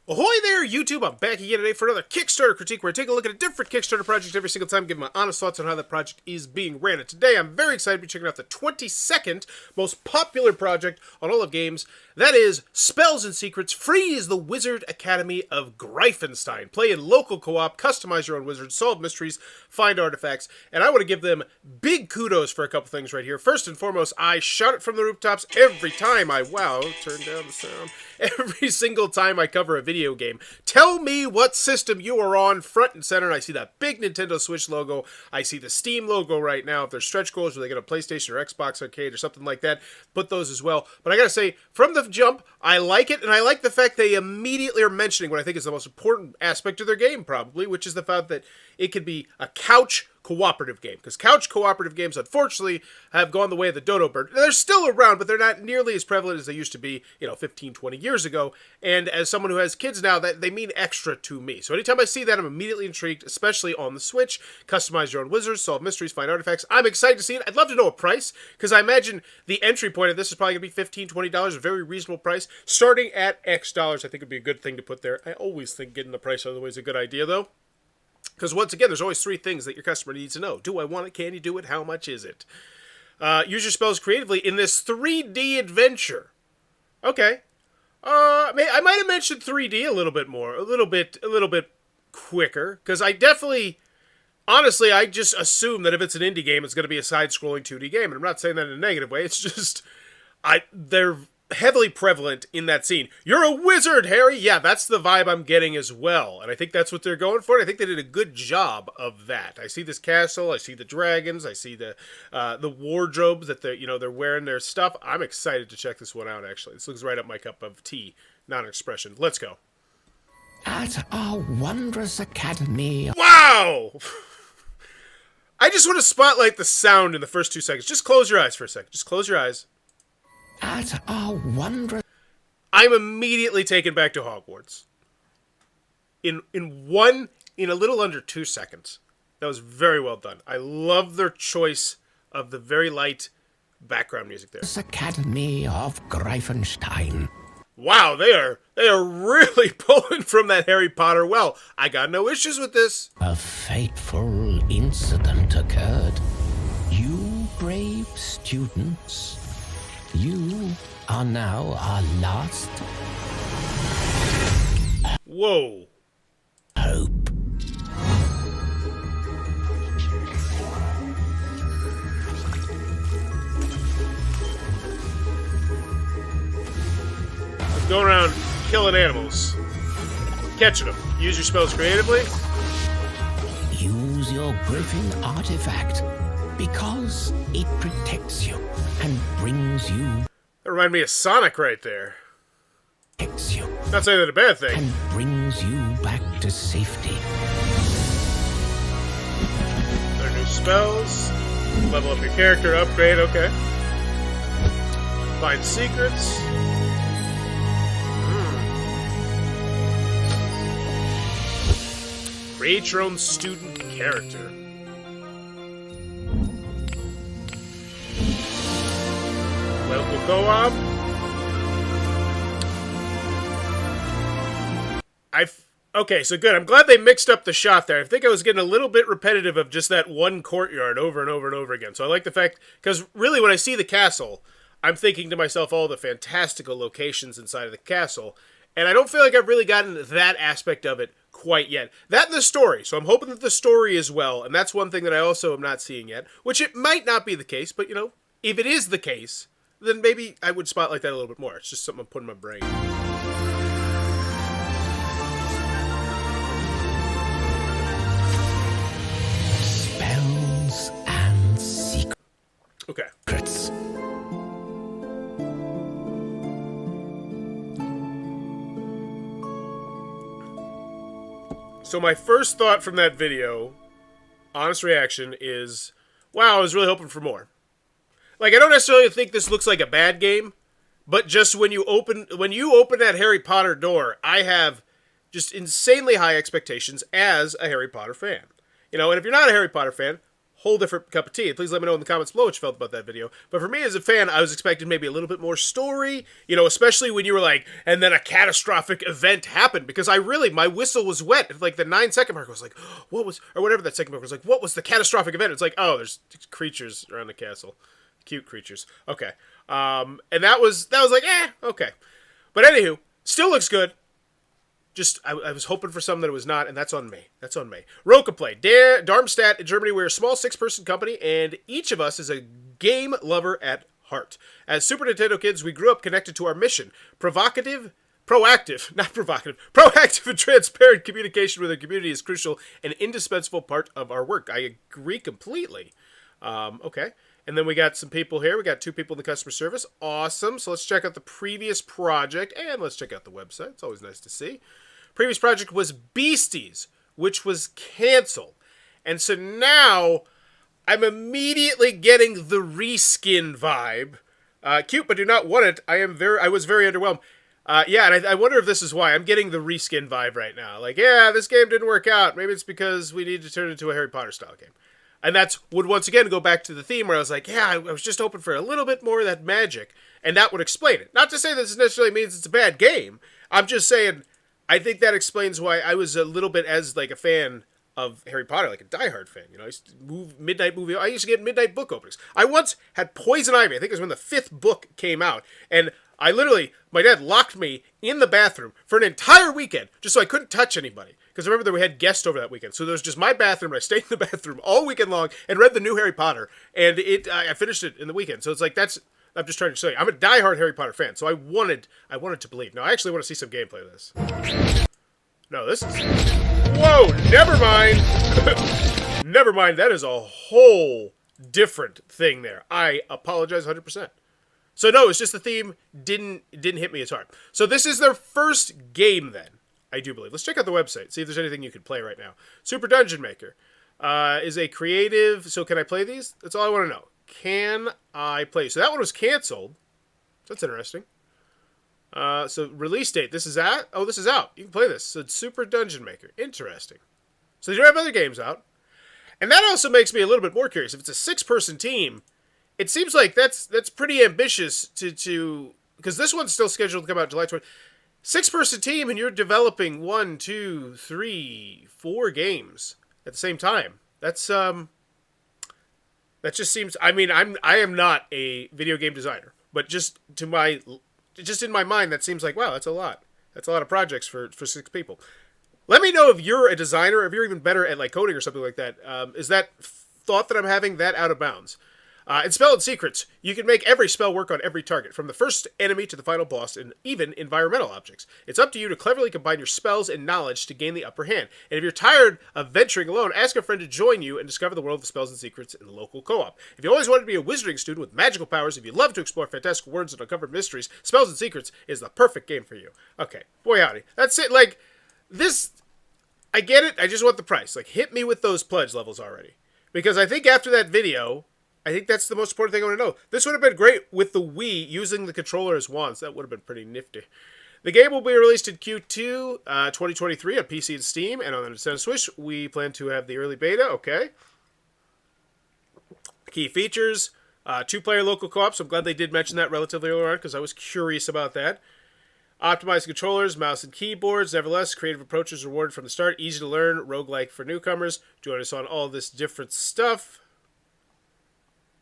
Ahoy there, YouTube! I'm back again today for another Kickstarter critique where I take a look at a different Kickstarter project every single time, give my honest thoughts on how that project is being ran. And today I'm very excited to be checking out the 22nd most popular project on all of games. That is Spells and Secrets, free as the Wizard Academy of Greifenstein. Play in local co-op, customize your own wizards, solve mysteries, find artifacts, and I want to give them big kudos for a couple things right here. First and foremost, I shout it from the rooftops every time turn down the sound, every single time I cover a video game. Tell me what system you are on, front and center. And I see that big Nintendo Switch logo. I see the Steam logo right now. If there's stretch goals where they get a PlayStation or Xbox Arcade or something like that, put those as well. But I gotta say, from the jump, I like it, and I like the fact they immediately are mentioning what I think is the most important aspect of their game, probably, which is the fact that it could be a couch cooperative game, because couch cooperative games, unfortunately, have gone the way of the dodo bird. They're still around, but they're not nearly as prevalent as they used to be, 15, 20 years ago, and as someone who has kids now, that they mean extra to me. So anytime I see that, I'm immediately intrigued, especially on the Switch. Customize your own wizards, solve mysteries, find artifacts. I'm excited to see it. I'd love to know a price, because I imagine the entry point of this is probably going to be $15, $20, a very reasonable price. Starting at X dollars, I think would be a good thing to put there. I always think getting the price out of the way is a good idea, though. Because once again, there's always three things that your customer needs to know. Do I want it? Can you do it? How much is it? Use your spells creatively in this 3D adventure. Okay. I might have mentioned 3D a little bit more. A little bit quicker. Because honestly, I just assume that if it's an indie game, it's going to be a side-scrolling 2D game. And I'm not saying that in a negative way. It's just, they're heavily prevalent in that scene. You're a wizard, Harry! Yeah, that's the vibe I'm getting as well. And I think that's what they're going for. And I think they did a good job of that. I see this castle, I see the dragons, I see the wardrobes that they're wearing their stuff. I'm excited to check this one out, actually. This looks right up my cup of tea, not an expression. Let's go. At our wondrous academy. Wow! I just want to spotlight the sound in the first 2 seconds. Just close your eyes for a second. Just close your eyes. At our wondrous... I'm immediately taken back to Hogwarts. In a little under 2 seconds. That was very well done. I love their choice of the very light background music there. This Academy of Greifenstein. Wow, they are really pulling from that Harry Potter well. I got no issues with this. A fateful incident occurred. You brave students, you are now our last Whoa. hope. Going around killing animals. Catching them. Use your spells creatively. Use your Griffin artifact because it protects you and brings you. That reminded me of Sonic right there. Protects you Not saying that a bad thing. and brings you back to safety. Their new spells. Level up your character, upgrade, okay. Find secrets. Create your own student character. Local co-op. Okay, so good. I'm glad they mixed up the shot there. I think I was getting a little bit repetitive of just that one courtyard over and over and over again. So I like the fact, because really when I see the castle, I'm thinking to myself all the fantastical locations inside of the castle. And I don't feel like I've really gotten that aspect of it quite yet. That and the story. So I'm hoping that the story is well. And that's one thing that I also am not seeing yet. Which it might not be the case. But, if it is the case, then maybe I would spotlight that a little bit more. It's just something I'm putting in my brain. Spells and secrets. Okay. So my first thought from that video, honest reaction, is, wow, I was really hoping for more. Like, I don't necessarily think this looks like a bad game, but just when you open that Harry Potter door, I have just insanely high expectations as a Harry Potter fan. And if you're not a Harry Potter fan, whole different cup of tea. And please let me know in the comments below what you felt about that video. But for me as a fan, I was expecting maybe a little bit more story, you know, especially when you were like, and then a catastrophic event happened, because my whistle was wet at like the 9-second mark. I was like, what was, or whatever that second mark was like, what was the catastrophic event? It's like, oh, there's creatures around the castle. Cute creatures. Okay. And that was like, okay. But anywho, still looks good. Just, I was hoping for something that it was not, and that's on me. That's on me. Rokaplay. Darmstadt in Germany, we're a small 6-person company, and each of us is a game lover at heart. As Super Nintendo kids, we grew up connected to our mission. Proactive and transparent communication with the community is crucial and indispensable part of our work. I agree completely. Okay. And then we got some people here. We got 2 people in the customer service. Awesome. So let's check out the previous project, and let's check out the website. It's always nice to see. Previous project was Beasties, which was canceled. And so now I'm immediately getting the reskin vibe. Cute, but do not want it. I was very underwhelmed. Yeah, and I wonder if this is why I'm getting the reskin vibe right now. Like, yeah, this game didn't work out. Maybe it's because we need to turn it into a Harry Potter style game. And would once again go back to the theme where I was like, yeah, I was just hoping for a little bit more of that magic. And that would explain it. Not to say this necessarily means it's a bad game. I'm just saying, I think that explains why I was a little bit as like a fan of Harry Potter, like a diehard fan. You know, I used to get midnight book openings. I once had Poison Ivy. I think it was when the 5th book came out. And my dad locked me in the bathroom for an entire weekend just so I couldn't touch anybody. Because remember that we had guests over that weekend. So there was just my bathroom, and I stayed in the bathroom all weekend long and read the new Harry Potter. And I finished it in the weekend. So it's like, I'm just trying to say, I'm a diehard Harry Potter fan. So I wanted to believe. Now, I actually want to see some gameplay of this. No, this is... Whoa, never mind. Never mind, that is a whole different thing there. I apologize 100%. So no, it's just the theme didn't hit me as hard. So this is their first game then. I do believe. Let's check out the website, see if there's anything you can play right now. Super Dungeon Maker is a creative... So can I play these? That's all I want to know. Can I play? So that one was canceled. So that's interesting. So release date. This is out? Oh, this is out. You can play this. So it's Super Dungeon Maker. Interesting. So they do have other games out. And that also makes me a little bit more curious. If it's a 6-person team, it seems like that's pretty ambitious to... Because this one's still scheduled to come out July 20th. 6-person team, and you're developing 1, 2, 3, 4 games at the same time. That just seems. I mean, I am not a video game designer, but just in my mind, that seems like, wow, that's a lot. That's a lot of projects for 6 people. Let me know if you're a designer, or if you're even better at like coding or something like that. Is that thought that I'm having that out of bounds? In Spell and Secrets, you can make every spell work on every target, from the first enemy to the final boss, and even environmental objects. It's up to you to cleverly combine your spells and knowledge to gain the upper hand. And if you're tired of venturing alone, ask a friend to join you and discover the world of Spells and Secrets in the local co-op. If you always wanted to be a wizarding student with magical powers, if you love to explore fantastical worlds and uncover mysteries, Spells and Secrets is the perfect game for you. Okay, boy howdy. That's it. Like, this... I get it. I just want the price. Like, hit me with those pledge levels already. Because I think after that video... I think that's the most important thing I want to know. This would have been great with the Wii using the controller as wands. That would have been pretty nifty. The game will be released in Q2 2023 on PC and Steam, and on the Nintendo Switch, we plan to have the early beta. Okay. Key features, 2-player local co-op, so I'm glad they did mention that relatively early on, because I was curious about that. Optimized controllers, mouse and keyboards. Nevertheless, creative approaches rewarded from the start. Easy to learn, roguelike for newcomers. Join us on all this different stuff.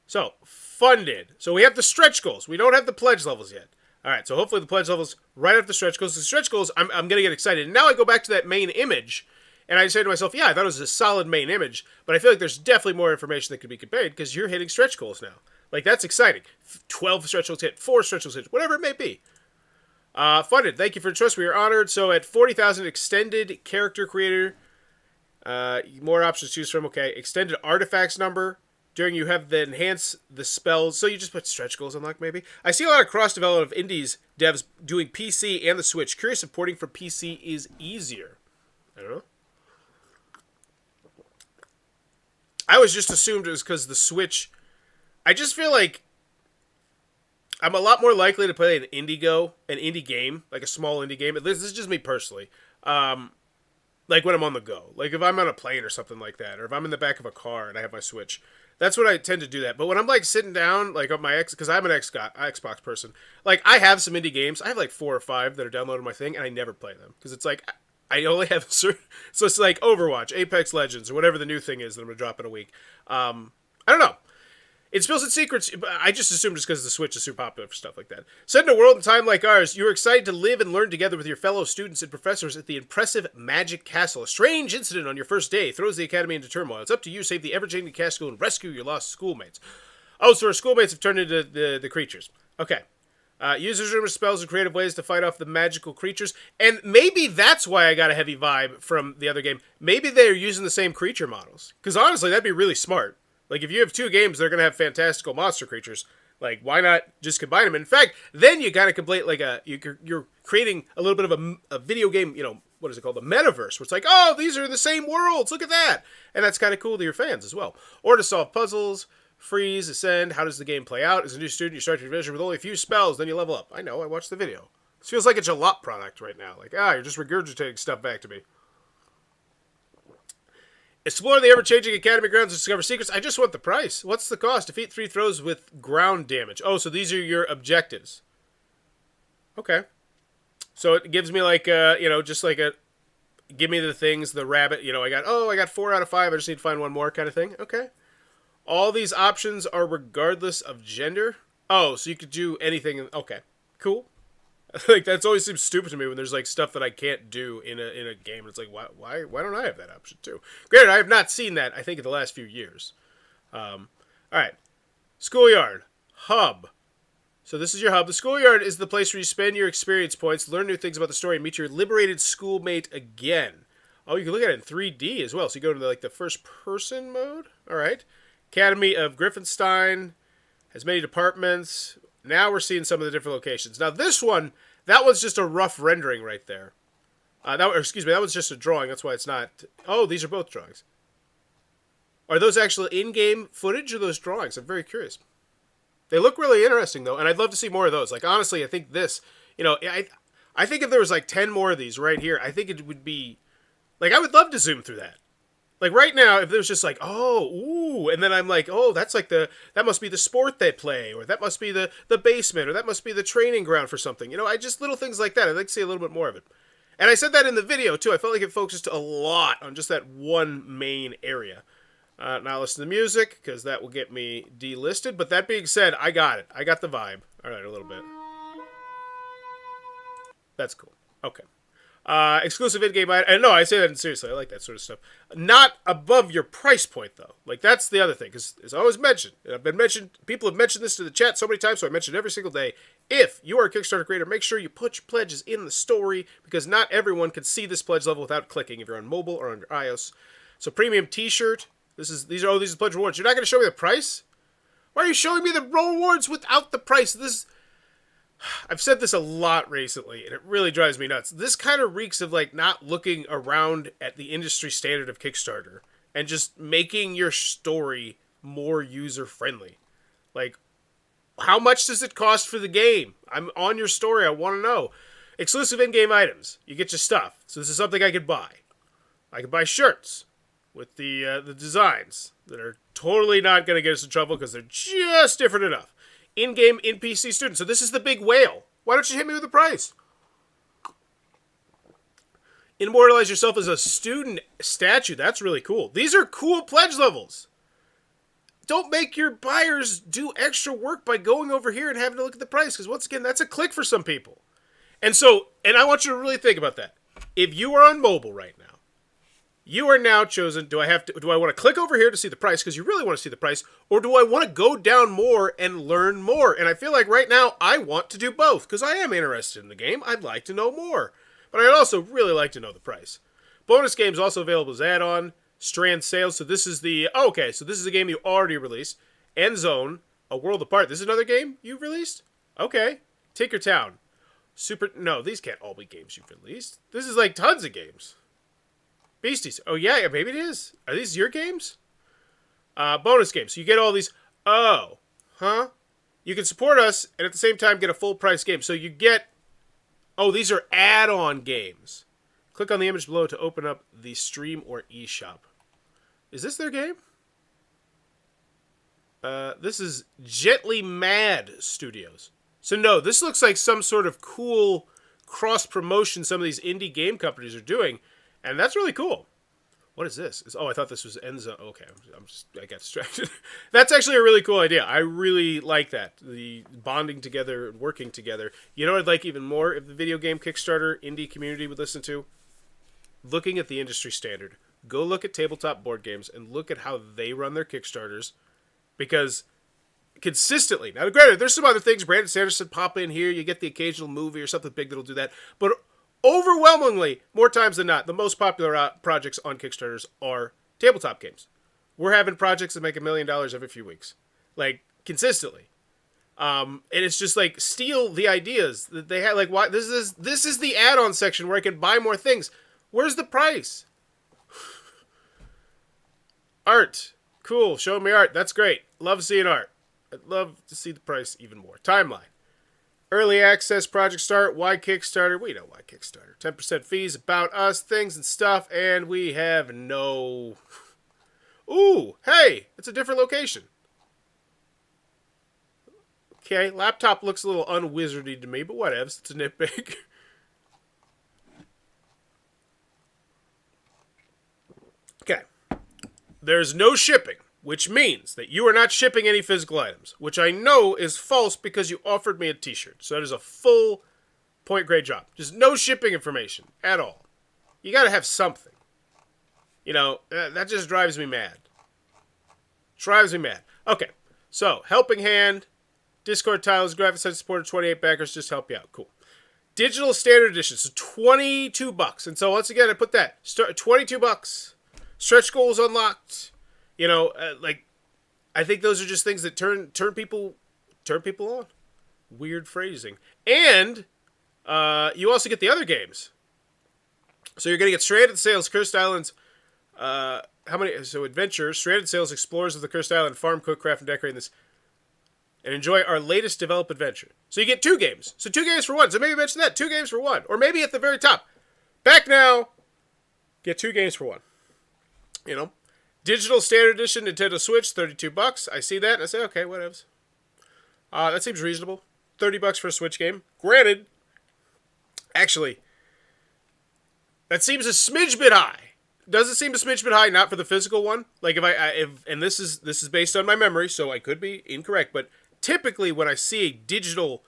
So, funded. So we have the stretch goals. We don't have the pledge levels yet. All right, so hopefully the pledge levels right after the stretch goals. The stretch goals, I'm going to get excited. And now I go back to that main image, and I say to myself, yeah, I thought it was a solid main image, but I feel like there's definitely more information that could be conveyed because you're hitting stretch goals now. Like, that's exciting. 12 stretch goals hit, 4 stretch goals hit, whatever it may be. Funded. Thank you for the trust. We are honored. So at 40,000 extended character creator, more options to choose from. Okay, extended artifacts number. During you have the enhance the spells, so you just put stretch goals unlock maybe. I see a lot of cross development of indies devs doing PC and the Switch. Curious if porting from PC is easier. I don't know. I was just assumed it was because the Switch. I just feel like I'm a lot more likely to play an indie game, like a small indie game. This is just me personally. Like when I'm on the go. Like if I'm on a plane or something like that. Or if I'm in the back of a car and I have my Switch. That's when I tend to do that. But when I'm like sitting down, like on my because I'm an Xbox person. Like I have some indie games. I have like 4 or 5 that are downloaded on my thing, and I never play them because it's like I only have a certain. So it's like Overwatch, Apex Legends, or whatever the new thing is that I'm gonna drop in a week. I don't know. It spills its secrets. I just assume just because the Switch is super popular for stuff like that. Set in a world and time like ours, you are excited to live and learn together with your fellow students and professors at the impressive Magic Castle. A strange incident on your first day throws the academy into turmoil. It's up to you to save the ever-changing castle and rescue your lost schoolmates. Oh, so our schoolmates have turned into the creatures. Okay. Users remember spells and creative ways to fight off the magical creatures. And maybe that's why I got a heavy vibe from the other game. Maybe they're using the same creature models. Because honestly, that'd be really smart. Like, if you have 2 games, they're going to have fantastical monster creatures. Like, why not just combine them? In fact, then you got to complete, like, you're creating a little bit of a video game, what is it called? The metaverse, where it's like, oh, these are the same worlds. Look at that. And that's kind of cool to your fans as well. Or to solve puzzles, freeze, ascend. How does the game play out? As a new student, you start your adventure with only a few spells, then you level up. I know, I watched the video. This feels like a Jalop product right now. Like, you're just regurgitating stuff back to me. Explore the ever-changing academy grounds and discover secrets. I just want the price. What's the cost? Defeat 3 throws with ground damage. Oh, so these are your objectives. Okay. So it gives me like, just like a, give me the things, the rabbit, I got 4 out of 5. I just need to find one more kind of thing. Okay. All these options are regardless of gender. Oh, so you could do anything. Okay. Cool. Like, that's always seems stupid to me when there's like stuff that I can't do in a game. It's like, why don't I have that option too? Granted, I have not seen that, I think, in the last few years. All right. Schoolyard. Hub. So this is your hub. The schoolyard is the place where you spend your experience points, learn new things about the story, and meet your liberated schoolmate again. Oh, you can look at it in 3D as well. So you go to the first person mode. All right. Academy of Griffinstein has many departments. Now we're seeing some of the different locations. Now this one, that was just a rough rendering right there. That was just a drawing. That's why it's not. Oh, these are both drawings. Are those actually in-game footage or those drawings? I'm very curious. They look really interesting though, and I'd love to see more of those. Like honestly, I think this, I think if there was like 10 more of these right here, I think it would be, like I would love to zoom through that. Like right now, if there was just like, and then I'm like, oh, that's like that must be the sport they play, or that must be the basement, or that must be the training ground for something. I just little things like that. I'd like to see a little bit more of it. And I said that in the video too. I felt like it focused a lot on just that one main area. Now listen to the music, because that will get me delisted. But that being said, I got it. I got the vibe. All right, a little bit. That's cool. Okay. Exclusive in-game item. And no, I say that seriously. I like that sort of stuff. Not above your price point, though. Like, that's the other thing. Because, as I always mentioned, people have mentioned this to the chat so many times, so I mention it every single day. If you are a Kickstarter creator, make sure you put your pledges in the story, because not everyone can see this pledge level without clicking if you're on mobile or on your iOS. So, premium t-shirt. These are the pledge rewards. You're not going to show me the price? Why are you showing me the rewards without the price? I've said this a lot recently, and it really drives me nuts. This kind of reeks of, like, not looking around at the industry standard of Kickstarter and just making your story more user-friendly. Like, how much does it cost for the game? I'm on your story. I want to know. Exclusive in-game items. You get your stuff. So this is something I could buy. I could buy shirts with the designs that are totally not going to get us in trouble because they're just different enough. In-game, NPC student. So this is the big whale. Why don't you hit me with the price? Immortalize yourself as a student statue. That's really cool. These are cool pledge levels. Don't make your buyers do extra work by going over here and having to look at the price. Because once again, that's a click for some people. And I want you to really think about that. If you are on mobile right now, you are now chosen, do I want to click over here to see the price, because you really want to see the price, or do I want to go down more and learn more? And I feel like right now I want to do both, because I am interested in the game. I'd like to know more. But I'd also really like to know the price. Bonus games also available as add-on. Strand Sales. So this is so this is a game you already released. End Zone, A World Apart. This is another game you released? Okay. Tinkertown. No, these can't all be games you've released. This is like tons of games. Beasties. Oh, yeah, maybe it is. Are these your games? Bonus games. So you get all these. Oh. Huh? You can support us and at the same time get a full price game. So you get. Oh, these are add-on games. Click on the image below to open up the stream or eShop. Is this their game? This is Gently Mad Studios. So no, this looks like some sort of cool cross-promotion some of these indie game companies are doing, and that's really cool. What is this? Oh, I thought this was Enzo. Okay, I got distracted. That's actually a really cool idea. I really like that. The bonding together and working together. You know what I'd like even more if the video game Kickstarter indie community would listen to? Looking at the industry standard. Go look at tabletop board games and look at how they run their Kickstarters. Because consistently, now granted, there's some other things. Brandon Sanderson pop in here. You get the occasional movie or something big that'll do that. But overwhelmingly, more times than not, the most popular projects on Kickstarters are tabletop games. We're having projects that make $1 million every few weeks. Like, consistently. And it's just like, steal the ideas that they have. Like, why this is the add-on section where I can buy more things. Where's the price? Art. Cool. Show me art. That's great. Love seeing art. I'd love to see the price even more. Timeline. Early access, project start, why Kickstarter? We know why Kickstarter. 10% fees, about us, things and stuff, and we have no... Ooh, hey, it's a different location. Okay, laptop looks a little unwizardy to me, but whatevs, it's a nitpick. Okay. There's no shipping, which means that you are not shipping any physical items, which I know is false because you offered me a t-shirt. So that is a full point grade job. Just no shipping information at all. You got to have something. You know, that just drives me mad. Drives me mad. Okay, so Helping Hand, Discord titles, graphic design supported, 28 backers, just help you out. Cool. Digital Standard Edition, so $22. And so once again, I put that, $22. Stretch goals unlocked. You know, like, I think those are just things that turn people on. Weird phrasing. And you also get the other games. So you're going to get Stranded Sails, Cursed Islands. How many? So Adventure, Stranded Sails, Explorers of the Cursed Island, Farm, Cook, Craft, and Decorate this. And enjoy our latest develop adventure. So you get 2 games. So 2 games for 1. So maybe mention that. 2 games for 1. Or maybe at the very top. Back now. Get 2 games for 1. You know. Digital Standard Edition, Nintendo Switch, $32. I see that and I say, okay, whatevs. That seems reasonable. $30 for a Switch game. Granted, actually, that seems a smidge bit high. Does it seem a smidge bit high? Not for the physical one. Like if and this is based on my memory, so I could be incorrect. But typically, when I see a digital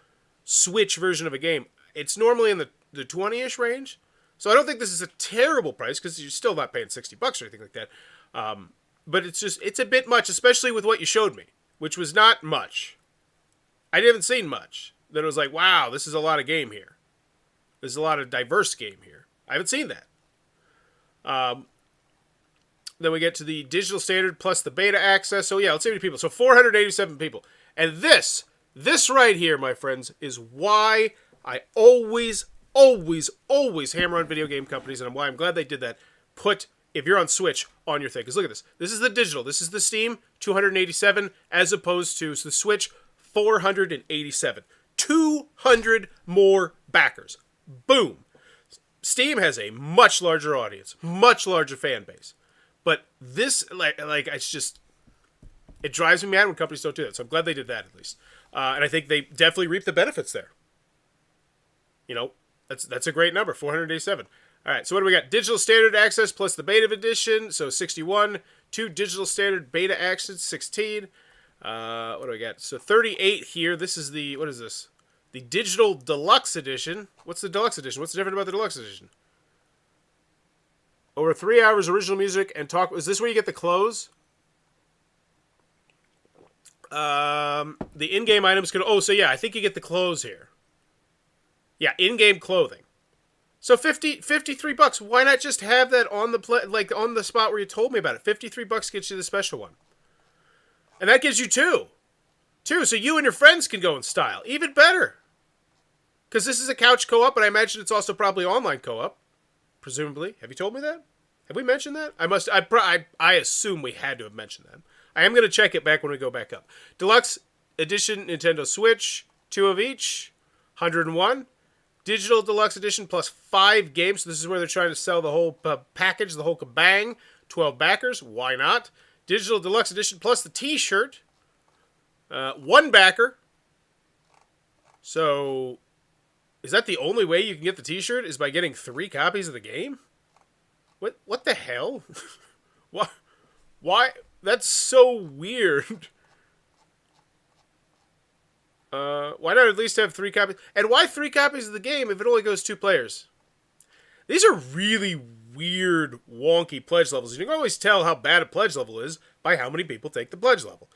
Switch version of a game, it's normally in the 20-ish range. So I don't think this is a terrible price because you're still not paying $60 or anything like that. But it's a bit much, especially with what you showed me, which was not much. I haven't seen much. That it was like, wow, this is a lot of game here. There's a lot of diverse game here. I haven't seen that. Then we get to the digital standard plus the beta access. So yeah, let's see how many people. So 487 people. And this right here, my friends, is why I always hammer on video game companies, and why I'm glad they did that. Put, if you're on Switch, on your thing. Because look at this. This is the digital. This is the Steam, 287, as opposed to the Switch, 487. 200 more backers. Boom. Steam has a much larger audience, much larger fan base. But this, like it's just, it drives me mad when companies don't do that. So I'm glad they did that at least. And I think they definitely reap the benefits there. You know, that's a great number, 487. All right, so what do we got? Digital Standard Access plus the Beta Edition, so 61. 2 Digital Standard Beta Access, 16. What do we got? So 38 here. This is the, what is this? The Digital Deluxe Edition. What's the Deluxe Edition? What's different about the Deluxe Edition? Over 3 hours original music and talk. Is this where you get the clothes? The in-game items can. Oh, so yeah, I think you get the clothes here. Yeah, in-game clothing. So $53. Why not just have that on the on the spot where you told me about it? $53 gets you the special one, and that gives you two, so you and your friends can go in style. Even better, because this is a couch co-op, but I imagine it's also probably online co-op. Presumably. Have you told me that? Have we mentioned that? I assume we had to have mentioned that. I am going to check it back when we go back up. Deluxe Edition Nintendo Switch, 2 of each, 101. Digital Deluxe Edition plus 5 games. So this is where they're trying to sell the whole package, the whole kabang. 12 backers. Why not? Digital Deluxe Edition plus the t-shirt. 1 backer. So, is that the only way you can get the t-shirt? Is by getting 3 copies of the game? What the hell? Why? That's so weird. Why not at least have 3 copies? And why 3 copies of the game if it only goes 2 players? These are really weird, wonky pledge levels. You can always tell how bad a pledge level is by how many people take the pledge level.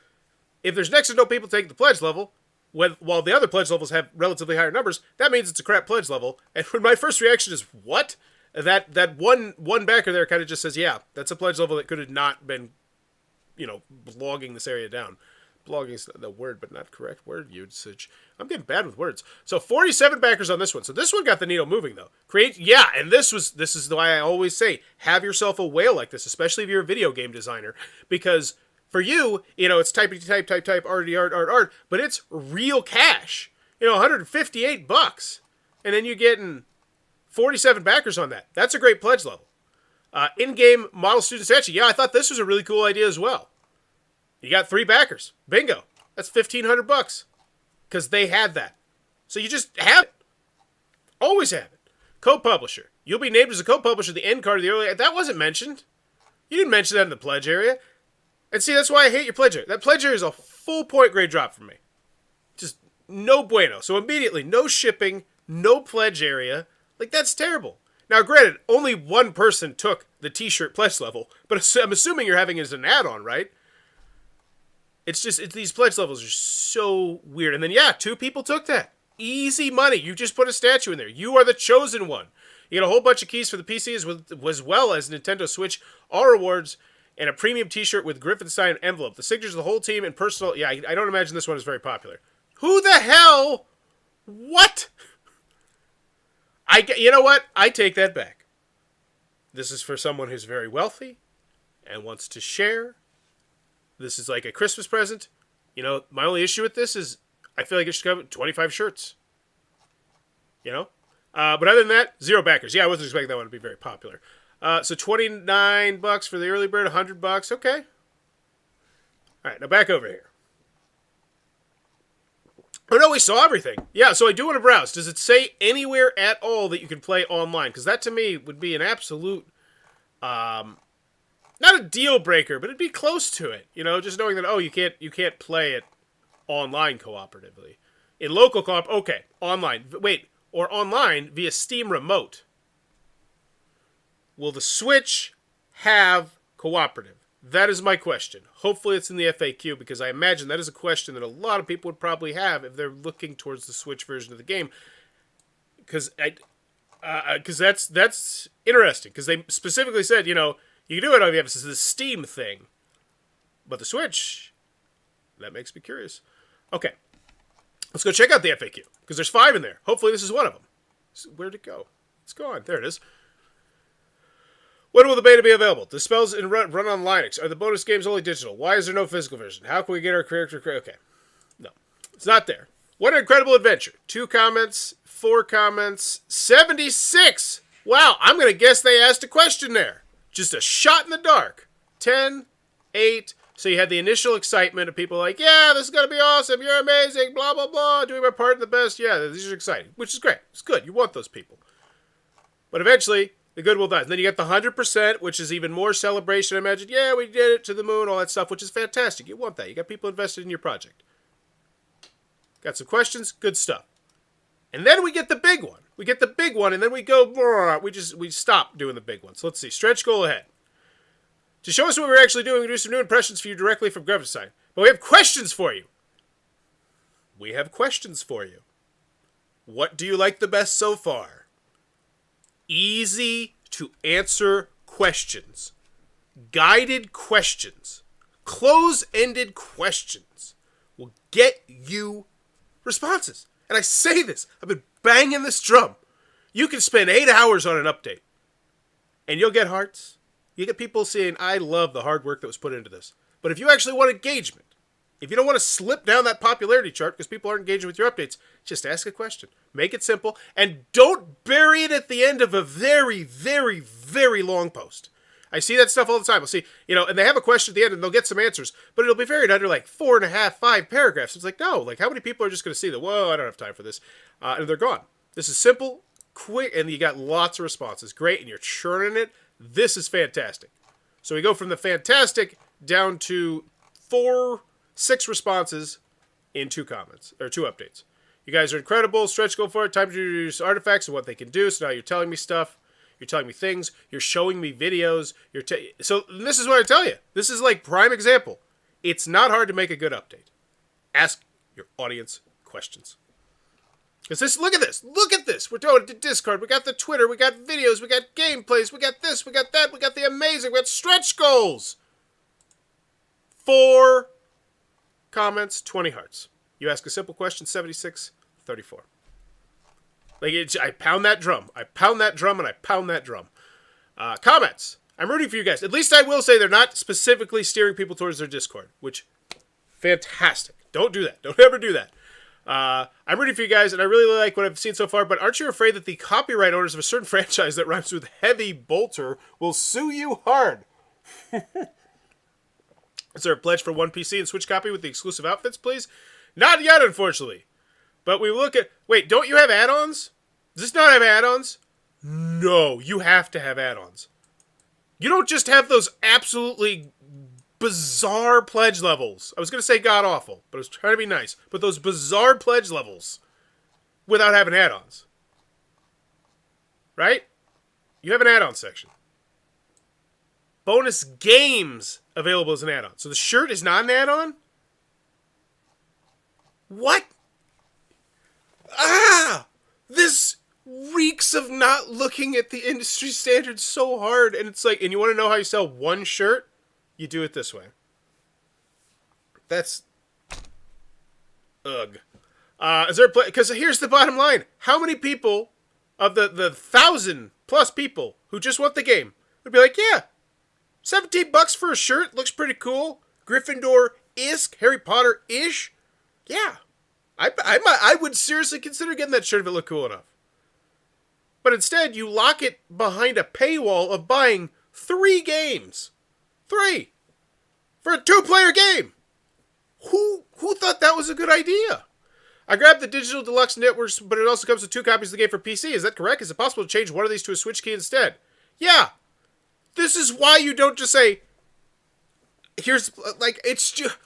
If there's next to no people taking the pledge level, while the other pledge levels have relatively higher numbers, that means it's a crap pledge level. And when my first reaction is, what? That one backer there kind of just says, yeah, that's a pledge level that could have not been, blogging this area down. Blogging is the word, but not correct word usage. I'm getting bad with words. So 47 backers on this one. So this one got the needle moving, though. And this is why I always say, have yourself a whale like this, especially if you're a video game designer, because for you, it's type, art, but it's real cash. $158, and then you're getting 47 backers on that. That's a great pledge level. In-game model student statue. Yeah, I thought this was a really cool idea as well. You got 3 backers. Bingo. That's $1,500 because they had that. So you just have it. Always have it. Co-publisher. You'll be named as a co-publisher the end card of the early. That wasn't mentioned. You didn't mention that in the pledge area. And see, that's why I hate your pledge area. That pledge area is a full point grade drop for me. Just no bueno. So immediately, no shipping, no pledge area. That's terrible. Now, granted, only 1 person took the t-shirt pledge level, but I'm assuming you're having it as an add-on, right? These pledge levels are so weird. And then, 2 people took that. Easy money. You just put a statue in there. You are the chosen one. You get a whole bunch of keys for the PC as well as Nintendo Switch, all rewards, and a premium t-shirt with Griffin signed envelope. The signatures of the whole team and personal... Yeah, I don't imagine this one is very popular. Who the hell? What? You know what? I take that back. This is for someone who's very wealthy and wants to share. This is like a Christmas present. My only issue with this is I feel like it should cover 25 shirts. But other than that, 0 backers. Yeah, I wasn't expecting that one to be very popular. So $29 for the early bird, $100. Okay. All right, now back over here. Oh no, we saw everything. Yeah, so I do want to browse. Does it say anywhere at all that you can play online? Because that to me would be an absolute, not a deal breaker, but it'd be close to it. Just knowing that you can't play it online cooperatively. In local co-op, okay, online. Wait, or online via Steam Remote. Will the Switch have cooperative? That is my question. Hopefully it's in the FAQ because I imagine that is a question that a lot of people would probably have if they're looking towards the Switch version of the game. Because that's interesting. Because they specifically said, you can do it on the Steam thing. But the Switch, that makes me curious. Okay. Let's go check out the FAQ. Because there's 5 in there. Hopefully this is one of them. Where'd it go? It's gone. There it is. When will the beta be available? The spells and run on Linux. Are the bonus games only digital? Why is there no physical version? How can we get our character... Okay. No. It's not there. What an incredible adventure. 2 comments, 4 comments, 76! Wow, I'm going to guess they asked a question there. Just a shot in the dark. 10, 8. So you had the initial excitement of people like, yeah, this is going to be awesome. You're amazing. Blah, blah, blah. Doing my part in the best. Yeah, these are exciting. Which is great. It's good. You want those people. But eventually... the goodwill dies. And then you get the 100%, which is even more celebration. I imagine, yeah, we did it to the moon, all that stuff, which is fantastic. You want that. You got people invested in your project. Got some questions? Good stuff. And then we get the big one. We get the big one, and then we go, we stop doing the big one. So let's see. Stretch goal ahead. To show us what we're actually doing, we do some new impressions for you directly from Graphic. But we have questions for you. We have questions for you. What do you like the best so far? Easy to answer questions. Guided questions. Close-ended questions will get you responses. And I say this. I've been banging this drum. You can spend 8 hours on an update. And you'll get hearts. You get people saying, I love the hard work that was put into this. But if you actually want engagement, If you don't want to slip down that popularity chart because people aren't engaging with your updates, just ask a question. Make it simple. And don't bury it at the end of a very, very, very long post. I see that stuff all the time. I'll see, and they have a question at the end and they'll get some answers, but it'll be buried under like 4.5, 5 paragraphs. It's like, no, like how many people are just going to see that, whoa, I don't have time for this. And they're gone. This is simple, quick, and you got lots of responses. Great, and you're churning it. This is fantastic. So we go from the fantastic down to 6 responses in 2 comments, or 2 updates. You guys are incredible. Stretch goal for it. Time to introduce artifacts and what they can do. So now you're telling me stuff. You're telling me things. You're showing me videos. So this is what I tell you. This is like prime example. It's not hard to make a good update. Ask your audience questions. Because look at this. Look at this. We're going to Discord. We got the Twitter. We got videos. We got gameplays. We got this. We got that. We got the amazing. We got stretch goals. 4 comments, 20 hearts. You ask a simple question, 76, 34. Like I pound that drum. I pound that drum and I pound that drum. Comments. I'm rooting for you guys. At least I will say they're not specifically steering people towards their Discord, which, fantastic. Don't do that. Don't ever do that. I'm rooting for you guys, and I really like what I've seen so far, but aren't you afraid that the copyright owners of a certain franchise that rhymes with heavy bolter will sue you hard? Is there a pledge for one PC and Switch copy with the exclusive outfits, please? Not yet, unfortunately. But we look at... Wait, don't you have add-ons? Does this not have add-ons? No, you have to have add-ons. You don't just have those absolutely bizarre pledge levels. I was going to say god-awful, but I was trying to be nice. But those bizarre pledge levels without having add-ons. Right? You have an add-on section. Bonus games available as an add-on. So the shirt is not an add-on? What? This reeks of not looking at the industry standards so hard. And it's like, and you want to know how you sell one shirt? You do it this way. That's... Ugh. Is there a because here's the bottom line. How many people of the 1,000+ people who just want the game would be like, yeah, $17 for a shirt looks pretty cool. Gryffindor-isk, Harry Potter-ish. Yeah. I would seriously consider getting that shirt if it looked cool enough. But instead, you lock it behind a paywall of buying 3 games. 3. For a 2-player game. Who thought that was a good idea? I grabbed the digital Deluxe networks, but it also comes with 2 copies of the game for PC. Is that correct? Is it possible to change one of these to a Switch key instead? Yeah. This is why you don't just say, here's, like, it's just...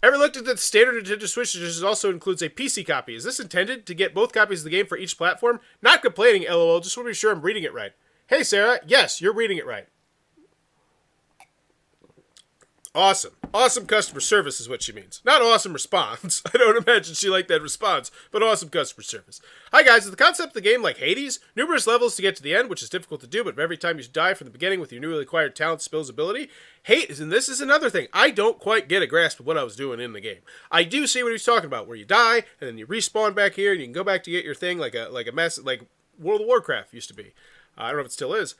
Ever looked at the standard Nintendo Switch that also includes a PC copy? Is this intended to get both copies of the game for each platform? Not complaining, LOL. Just want to be sure I'm reading it right. Hey, Sarah. Yes, you're reading it right. Awesome. Awesome customer service is what she means. Not awesome response. I don't imagine she liked that response, but awesome customer service. Hi guys, is the concept of the game like Hades? Numerous levels to get to the end, which is difficult to do, but every time you die from the beginning with your newly acquired talent, spills, ability. Hades, and this is another thing. I don't quite get a grasp of what I was doing in the game. I do see what he's talking about, where you die, and then you respawn back here, and you can go back to get your thing like a World of Warcraft used to be. I don't know if it still is.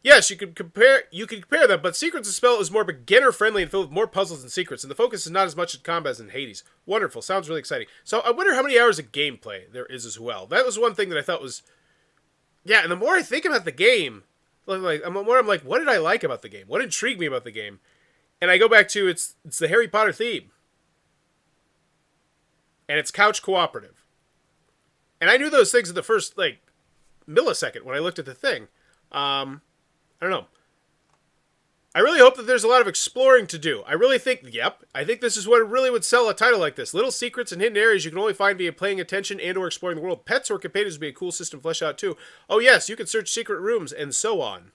Yes, you could compare them, but Secrets of Spell is more beginner-friendly and filled with more puzzles and secrets, and the focus is not as much on combat as in Hades. Wonderful. Sounds really exciting. So I wonder how many hours of gameplay there is as well. That was one thing that I thought was... Yeah, and the more I think about the game, I'm like, what did I like about the game? What intrigued me about the game? And I go back to, it's the Harry Potter theme. And it's couch cooperative. And I knew those things in the first, millisecond when I looked at the thing. I don't know. I really hope that there's a lot of exploring to do. I really think, I think this is what really would sell a title like this. Little secrets and hidden areas you can only find via paying attention and or exploring the world. Pets or companions would be a cool system to flesh out too. Oh yes, you can search secret rooms and so on.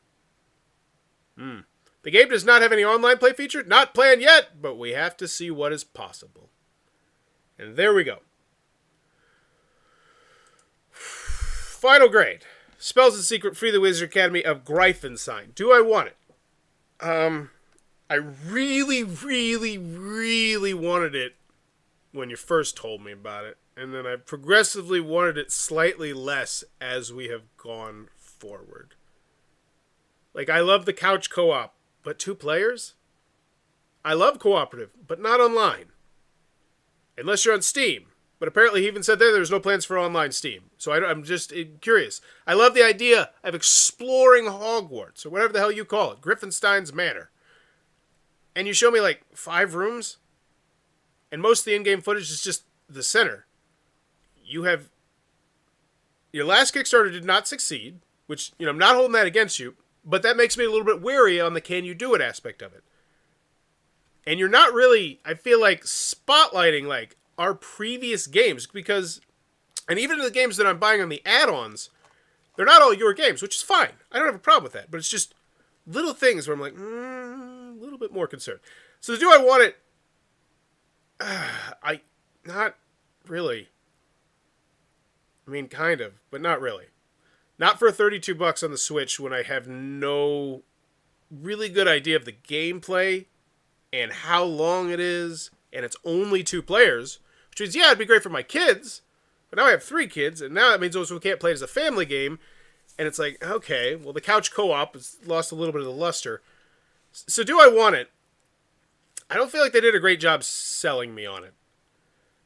The game does not have any online play feature. Not planned yet, but we have to see what is possible. And there we go. Final grade. Spells and Secret Free the Wizard Academy of Gryffindor. Do I want it? I really, really, really wanted it when you first told me about it. And then I progressively wanted it slightly less as we have gone forward. I love the couch co-op, but 2 players? I love cooperative, but not online. Unless you're on Steam. But apparently he even said there's no plans for online Steam. So I'm just curious. I love the idea of exploring Hogwarts, or whatever the hell you call it, Griffinstein's Manor. And you show me like 5 rooms, and most of the in-game footage is just the center. Your last Kickstarter did not succeed, which, I'm not holding that against you, but that makes me a little bit wary on the can you do it aspect of it. And you're not really, I feel like, spotlighting like our previous games, because, and even the games that I'm buying on the add-ons, they're not all your games, which is fine. I don't have a problem with that, but it's just little things where I'm like, a little bit more concerned. So do I want it? Not really. I mean, kind of, but not really. Not for $32 on the Switch when I have no really good idea of the gameplay and how long it is, and it's only 2 players, which means, yeah, it'd be great for my kids, but now I have 3 kids, and now that means those who can't play it as a family game, and it's like, okay, well, the couch co-op has lost a little bit of the luster. So do I want it? I don't feel like they did a great job selling me on it.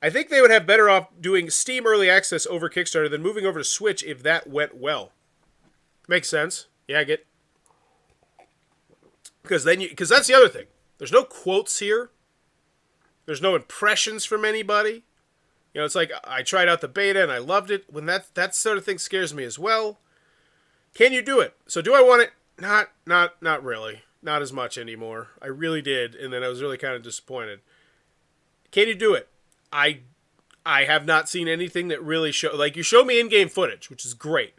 I think they would have better off doing Steam Early Access over Kickstarter than moving over to Switch if that went well. Makes sense. Yeah, I get. Because that's the other thing. There's no quotes here. There's no impressions from anybody. It's like I tried out the beta and I loved it. When that sort of thing scares me as well. Can you do it? So do I want it? Not really. Not as much anymore. I really did, and then I was really kind of disappointed. Can you do it? I have not seen anything that really show. Like, you show me in-game footage, which is great.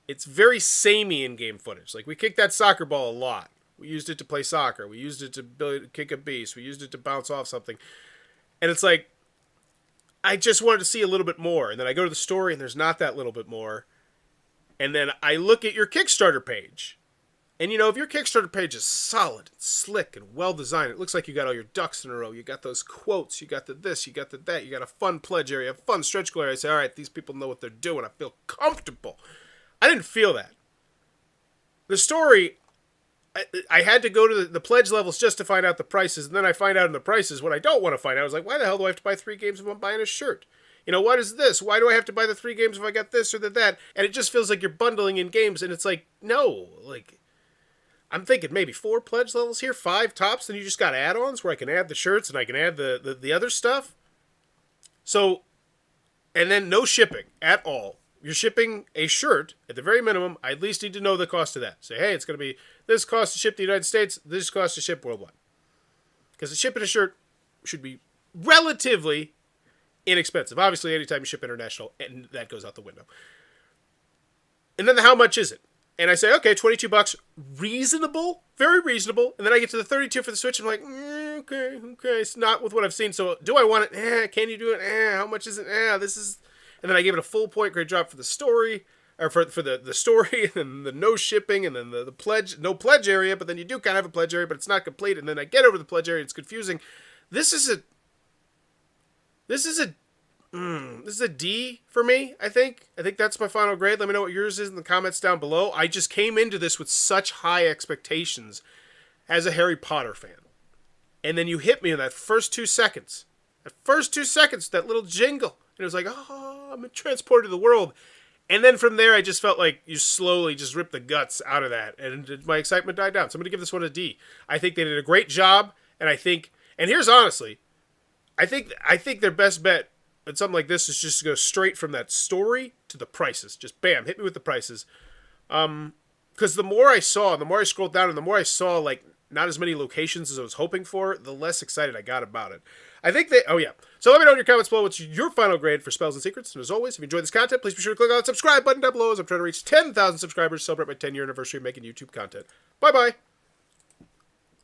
It's very samey in-game footage. Like, we kicked that soccer ball a lot. We used it to play soccer. We used it to kick a beast. We used it to bounce off something. And it's like, I just wanted to see a little bit more. And then I go to the story, and there's not that little bit more. And then I look at your Kickstarter page. And, if your Kickstarter page is solid, and slick, and well-designed, it looks like you got all your ducks in a row. You got those quotes. You got the this. You got the that. You got a fun pledge area, a fun stretch goal area. I say, all right, these people know what they're doing. I feel comfortable. I didn't feel that. The story, I had to go to the pledge levels just to find out the prices, and then I find out in the prices what I don't want to find out. I was like, why the hell do I have to buy 3 games if I'm buying a shirt? What is this? Why do I have to buy the 3 games if I got this or that? And it just feels like you're bundling in games, and it's like, no, like, I'm thinking maybe 4 pledge levels here, 5 tops, then you just got add-ons where I can add the shirts and I can add the other stuff. So, and then no shipping at all. You're shipping a shirt, at the very minimum, I at least need to know the cost of that. Say, hey, it's going to be this cost to ship to the United States, this cost to ship worldwide. Because the shipping a shirt should be relatively inexpensive. Obviously, anytime you ship international, and that goes out the window. And then how much is it? And I say, okay, $22, reasonable, very reasonable. And then I get to the 32 for the Switch, and I'm like, okay, it's not with what I've seen. So do I want it? Can you do it? How much is it? This is. And then I give it a full point grade drop for the story, or for the story, and the no shipping, and then the pledge, no pledge area. But then you do kind of have a pledge area, but it's not complete. And then I get over the pledge area, it's confusing. This is a D for me, I think. I think that's my final grade. Let me know what yours is in the comments down below. I just came into this with such high expectations as a Harry Potter fan. And then you hit me in that first 2 seconds. That little jingle. And it was like, oh, I'm transported to the world. And then from there, I just felt like you slowly just ripped the guts out of that. And my excitement died down. So I'm going to give this one a D. I think they did a great job. And here's honestly, I think their best bet and something like this is just to go straight from that story to the prices. Just bam, hit me with the prices. Because the more I scrolled down, and the more I saw, like, not as many locations as I was hoping for, the less excited I got about it. So let me know in your comments below what's your final grade for Spells and Secrets. And as always, if you enjoyed this content, please be sure to click on that subscribe button down below as I'm trying to reach 10,000 subscribers to celebrate my 10-year anniversary of making YouTube content. Bye-bye.